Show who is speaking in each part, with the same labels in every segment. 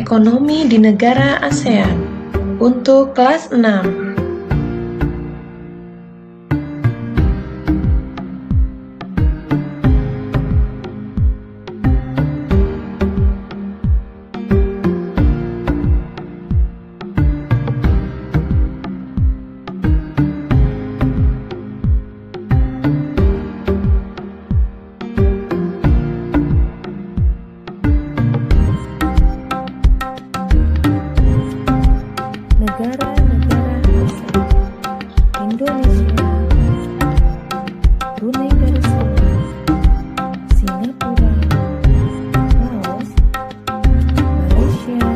Speaker 1: Ekonomi di Negara ASEAN untuk kelas 6.
Speaker 2: Negara-negara ASEAN: Indonesia, Brunei Darussalam, Singapura, Laos, Malaysia,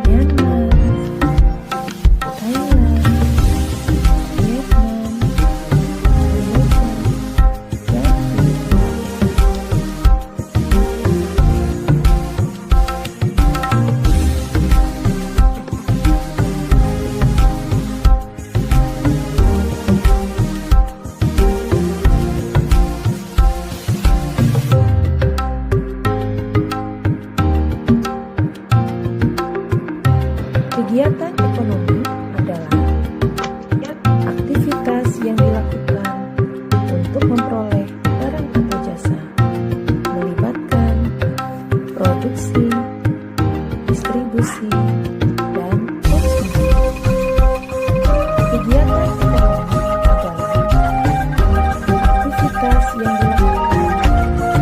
Speaker 2: Myanmar, Thailand, Vietnam, Kamboja, dan kegiatan ekonomi adalah aktivitas yang dilakukan untuk memperoleh barang atau jasa, melibatkan produksi, distribusi, dan konsumsi. Kegiatan ekonomi adalah aktivitas yang dilakukan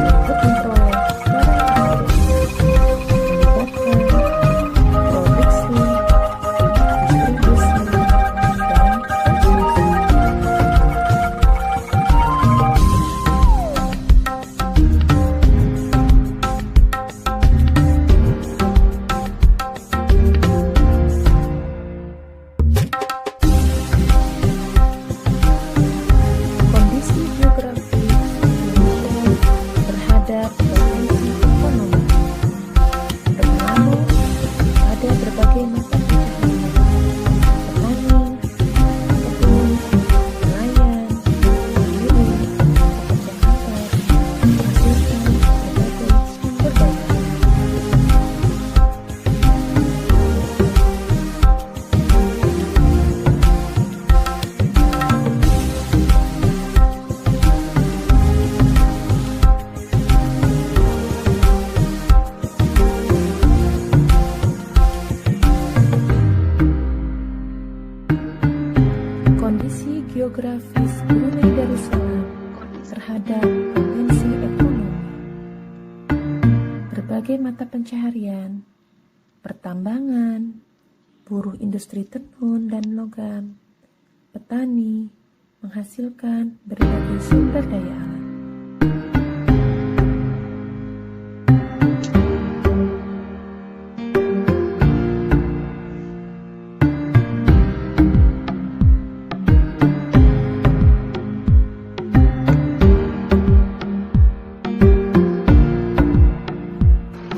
Speaker 2: untuk memperoleh barang atau jasa, melibatkan produksi, kondisi geografis Indonesia terhadap potensi ekonomi. Pertama, ada berbagai mata pencaharian: petani, pekebun, nelayan, buruh, pekerja kantor, menghasilkan berbagai sumber daya. Kondisi geografis Brunei Darussalam terhadap potensi ekonomi. Berbagai mata pencaharian: pertambangan, buruh industri tenun dan logam, petani, menghasilkan berbagai sumber daya alam.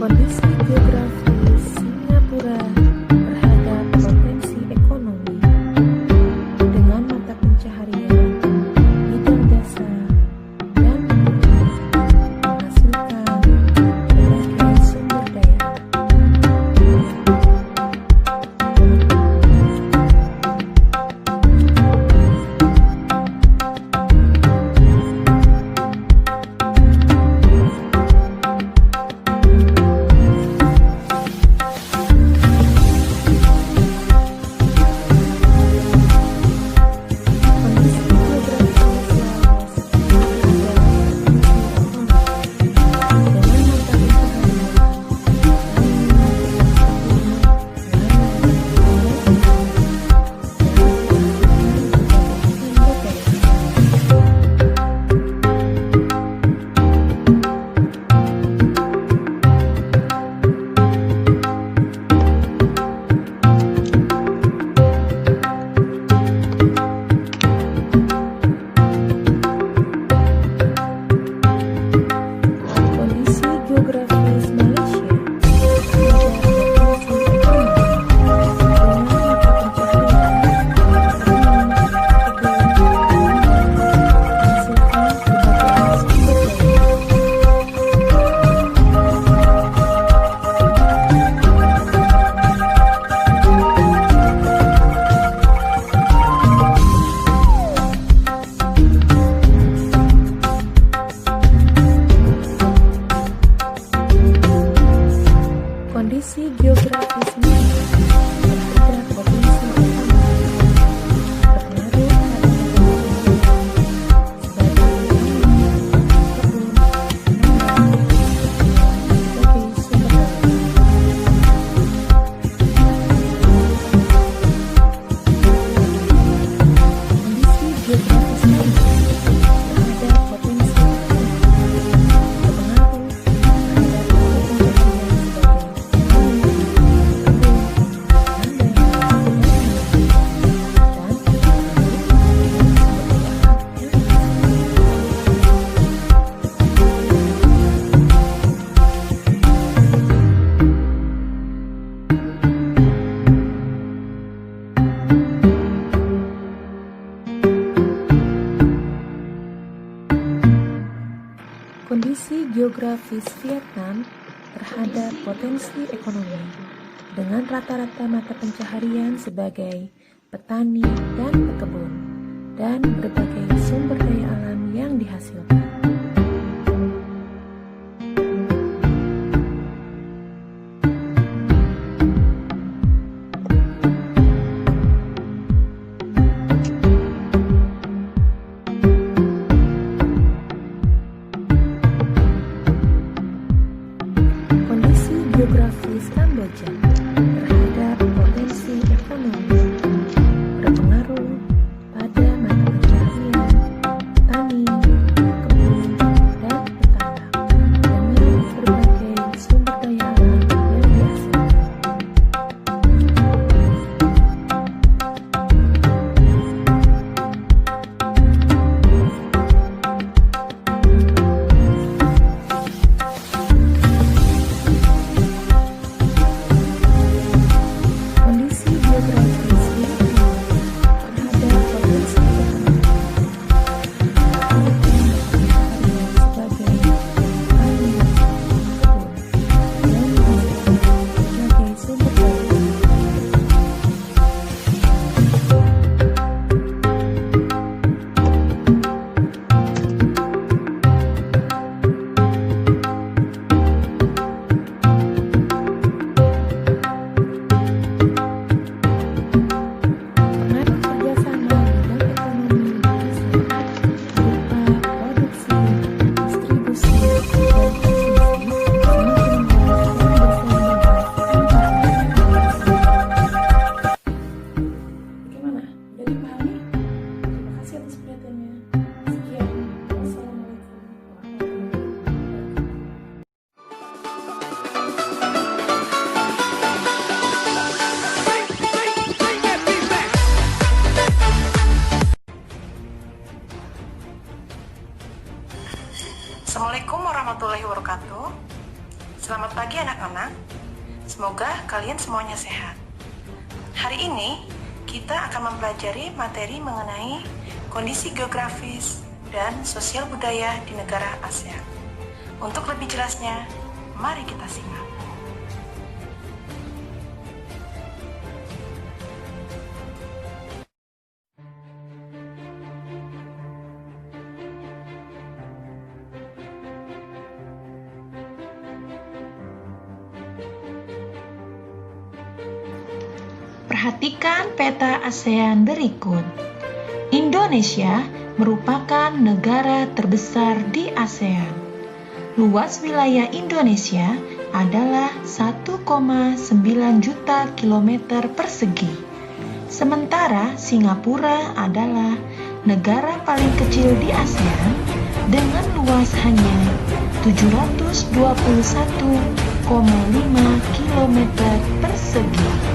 Speaker 2: Kondisi geografis Singapura terhadap potensi ekonomi dengan mata pencaharian bidang jasa, Kondisi geografis Vietnam terhadap potensi ekonomi dengan rata-rata mata pencaharian sebagai petani dan pekebun dan berbagai sumber daya alam yang dihasilkan. Geografis Kamboja terhadap potensi ekonomi berpengaruh pada mata pencaharian petani, pekebun, dan petambak dengan berbagai sumber daya alam yang dihasilkan.
Speaker 3: Assalamualaikum warahmatullahi wabarakatuh. Selamat pagi anak-anak. Semoga kalian semuanya sehat. Hari ini kita akan mempelajari materi mengenai kondisi geografis dan sosial budaya di negara ASEAN. Untuk lebih jelasnya, mari kita simak.
Speaker 1: Perhatikan peta ASEAN berikut. Indonesia merupakan negara terbesar di ASEAN. Luas wilayah Indonesia adalah 1,9 juta kilometer persegi. Sementara Singapura adalah negara paling kecil di ASEAN dengan luas hanya 721,5 kilometer persegi.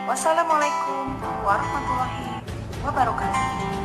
Speaker 3: Wassalamualaikum warahmatullahi wabarakatuh.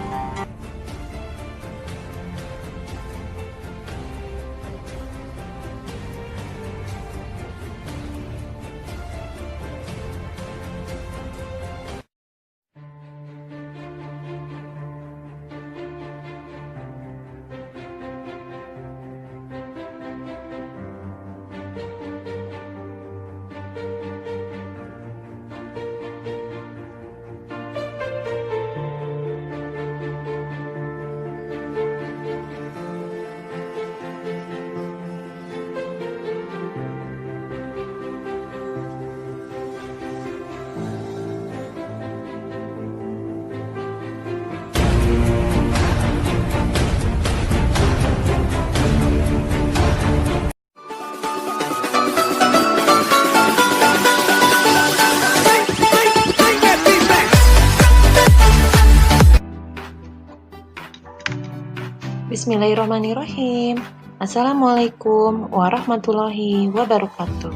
Speaker 1: Bismillahirrahmanirrahim. Assalamualaikum warahmatullahi wabarakatuh.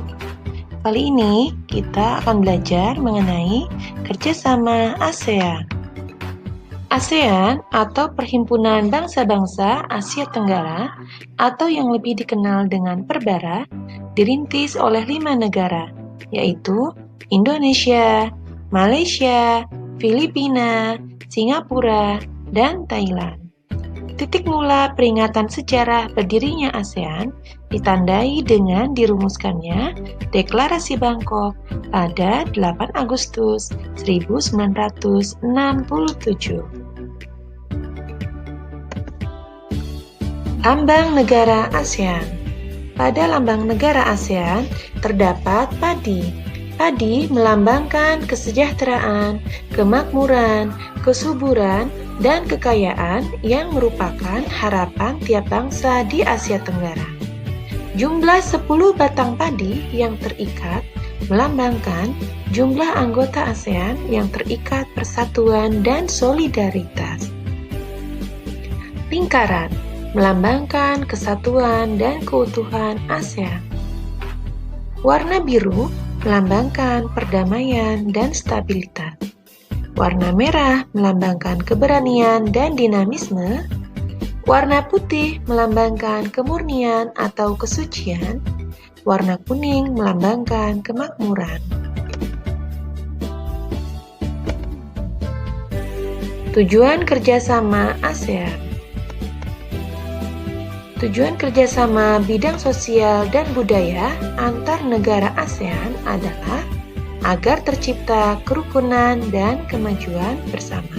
Speaker 1: Kali ini kita akan belajar mengenai kerjasama ASEAN. ASEAN atau Perhimpunan Bangsa-Bangsa Asia Tenggara atau yang lebih dikenal dengan Perbara dirintis oleh 5 negara, yaitu Indonesia, Malaysia, Filipina, Singapura, dan Thailand. Titik mula peringatan sejarah berdirinya ASEAN ditandai dengan dirumuskannya Deklarasi Bangkok pada 8 Agustus 1967. Lambang negara ASEAN. Pada lambang negara ASEAN terdapat padi. Padi melambangkan kesejahteraan, kemakmuran, kesuburan, dan kekayaan yang merupakan harapan tiap bangsa di Asia Tenggara. Jumlah 10 batang padi yang terikat melambangkan jumlah anggota ASEAN yang terikat persatuan dan solidaritas. Lingkaran melambangkan kesatuan dan keutuhan ASEAN. Warna biru melambangkan perdamaian dan stabilitas. Warna merah melambangkan keberanian dan dinamisme. Warna putih melambangkan kemurnian atau kesucian. Warna kuning melambangkan kemakmuran. Tujuan kerjasama ASEAN. Tujuan kerjasama bidang sosial dan budaya antar negara ASEAN adalah agar tercipta kerukunan dan kemajuan bersama.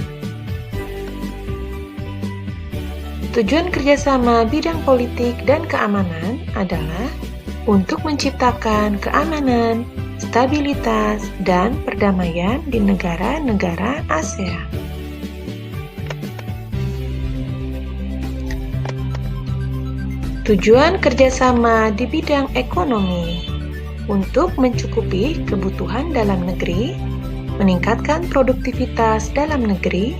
Speaker 1: Tujuan kerjasama bidang politik dan keamanan adalah untuk menciptakan keamanan, stabilitas, dan perdamaian di negara-negara ASEAN. Tujuan kerjasama di bidang ekonomi untuk mencukupi kebutuhan dalam negeri, meningkatkan produktivitas dalam negeri,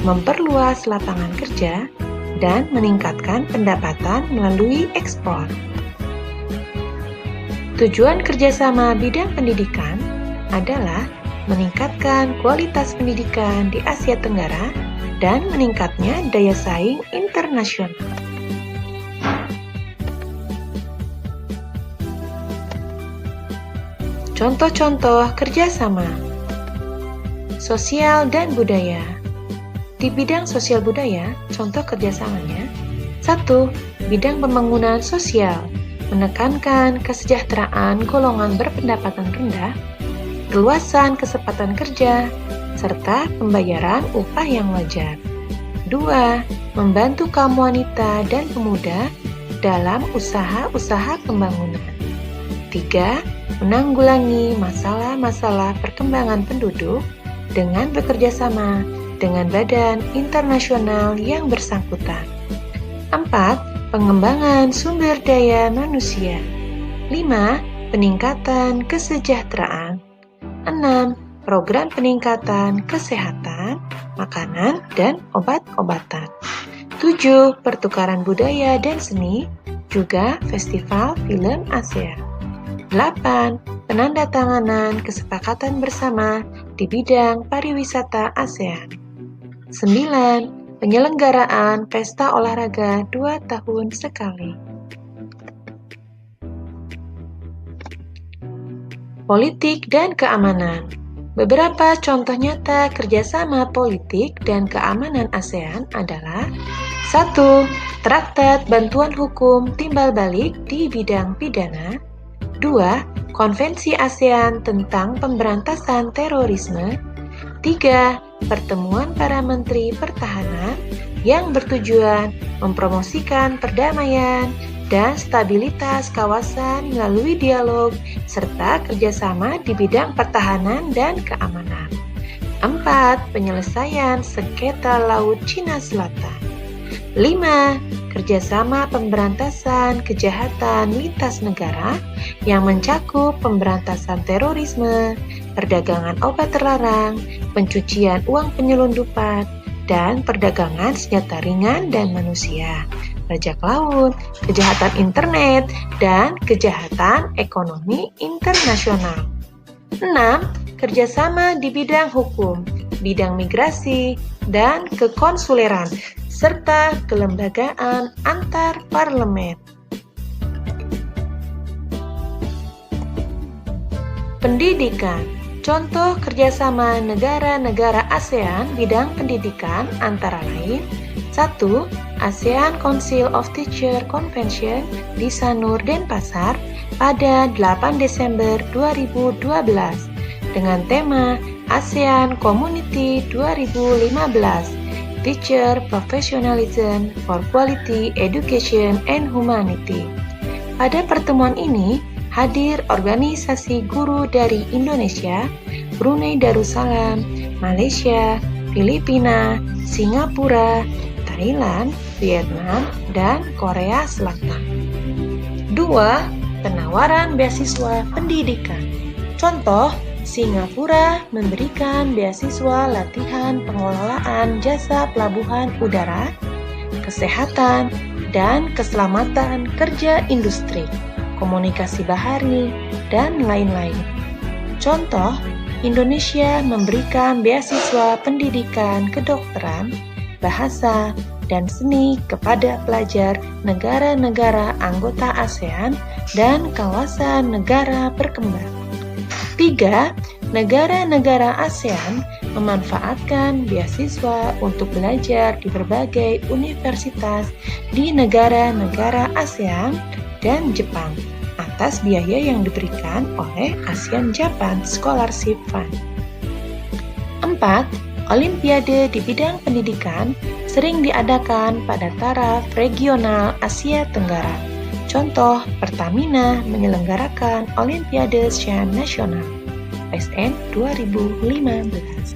Speaker 1: memperluas lapangan kerja, dan meningkatkan pendapatan melalui ekspor. Tujuan kerjasama bidang pendidikan adalah meningkatkan kualitas pendidikan di Asia Tenggara dan meningkatnya daya saing internasional. Contoh-contoh kerjasama sosial dan budaya. Di bidang sosial budaya, contoh kerjasamanya 1. Bidang pembangunan sosial, menekankan kesejahteraan golongan berpendapatan rendah, keluasan kesempatan kerja, serta pembayaran upah yang wajar. 2. Membantu kaum wanita dan pemuda dalam usaha-usaha pembangunan. 3. Menanggulangi masalah-masalah perkembangan penduduk dengan bekerja sama dengan badan internasional yang bersangkutan. 4. Pengembangan sumber daya manusia. 5. Peningkatan kesejahteraan. 6. Program peningkatan kesehatan, makanan, dan obat-obatan. 7. Pertukaran budaya dan seni, juga Festival Film ASEAN. 8. Penandatanganan kesepakatan bersama di bidang pariwisata ASEAN. 9. Penyelenggaraan pesta olahraga 2 tahun sekali. Politik dan keamanan. Beberapa contoh nyata kerjasama politik dan keamanan ASEAN adalah 1. Traktat Bantuan Hukum Timbal Balik di bidang pidana. 2. Konvensi ASEAN tentang Pemberantasan Terorisme. 3. Pertemuan para Menteri Pertahanan yang bertujuan mempromosikan perdamaian dan stabilitas kawasan melalui dialog serta kerjasama di bidang pertahanan dan keamanan. 4. Penyelesaian sengketa Laut Cina Selatan. 5. Kerjasama pemberantasan kejahatan lintas negara yang mencakup pemberantasan terorisme, perdagangan obat terlarang, pencucian uang penyelundupan, dan perdagangan senjata ringan dan manusia, bajak laut, kejahatan internet, dan kejahatan ekonomi internasional. 6. Kerjasama di bidang hukum, bidang migrasi, dan kekonsuleran, serta kelembagaan antar parlemen. Pendidikan. Contoh kerjasama negara-negara ASEAN bidang pendidikan antara lain 1. ASEAN Council of Teachers Convention di Sanur, Denpasar pada 8 Desember 2012 dengan tema ASEAN Community 2015 Teacher Professionalism for Quality Education and Humanity. Pada pertemuan ini, hadir organisasi guru dari Indonesia, Brunei Darussalam, Malaysia, Filipina, Singapura, Thailand, Vietnam, dan Korea Selatan. 2. Penawaran beasiswa pendidikan. Contoh, Singapura memberikan beasiswa latihan pengelolaan jasa pelabuhan udara, kesehatan, dan keselamatan kerja industri, komunikasi bahari, dan lain-lain. Contoh, Indonesia memberikan beasiswa pendidikan kedokteran, bahasa, dan seni kepada pelajar negara-negara anggota ASEAN dan kawasan negara berkembang. 3. Negara-negara ASEAN memanfaatkan beasiswa untuk belajar di berbagai universitas di negara-negara ASEAN dan Jepang atas biaya yang diberikan oleh ASEAN Japan Scholarship Fund. 4. Olimpiade di bidang pendidikan sering diadakan pada taraf regional Asia Tenggara. Contoh, Pertamina menyelenggarakan Olimpiade Siam Nasional (PSN 2015).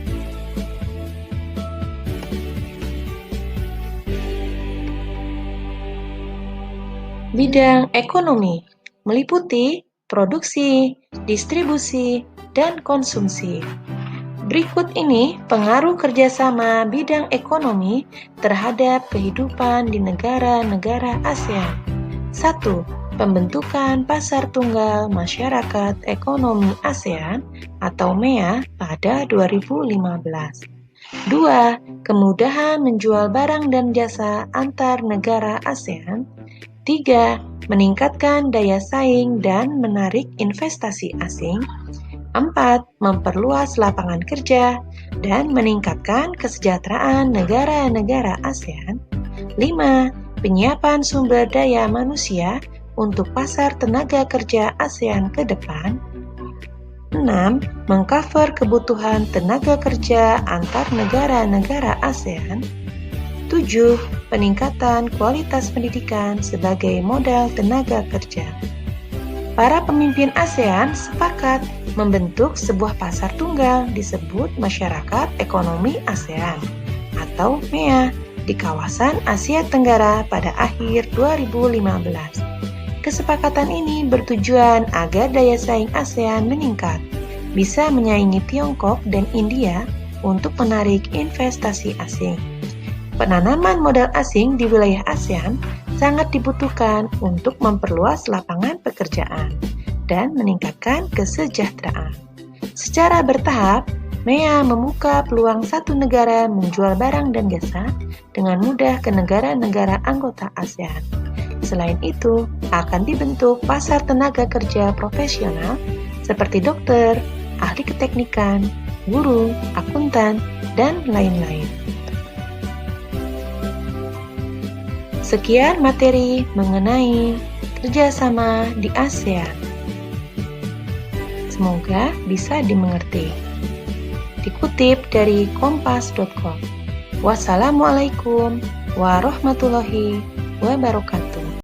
Speaker 1: Bidang ekonomi meliputi produksi, distribusi, dan konsumsi. Berikut ini pengaruh kerjasama bidang ekonomi terhadap kehidupan di negara-negara ASEAN. 1. Pembentukan Pasar Tunggal Masyarakat Ekonomi ASEAN atau MEA pada 2015. 2. Kemudahan menjual barang dan jasa antar negara ASEAN. 3. Meningkatkan daya saing dan menarik investasi asing. 4. Memperluas lapangan kerja dan meningkatkan kesejahteraan negara-negara ASEAN. 5. Penyiapan sumber daya manusia untuk pasar tenaga kerja ASEAN ke depan. 6. Mengcover kebutuhan tenaga kerja antar negara-negara ASEAN. 7. Peningkatan kualitas pendidikan sebagai modal tenaga kerja. Para pemimpin ASEAN sepakat membentuk sebuah pasar tunggal disebut Masyarakat Ekonomi ASEAN atau MEA di kawasan Asia Tenggara pada akhir 2015. Kesepakatan ini bertujuan agar daya saing ASEAN meningkat, bisa menyaingi Tiongkok dan India untuk menarik investasi asing. Penanaman modal asing di wilayah ASEAN sangat dibutuhkan untuk memperluas lapangan pekerjaan dan meningkatkan kesejahteraan. Secara bertahap, MEA membuka peluang satu negara menjual barang dan jasa dengan mudah ke negara-negara anggota ASEAN. Selain itu, akan dibentuk pasar tenaga kerja profesional seperti dokter, ahli keteknikan, guru, akuntan, dan lain-lain. Sekian materi mengenai kerjasama di ASEAN. Semoga bisa dimengerti. Dikutip dari kompas.com. Wassalamualaikum warahmatullahi wabarakatuh.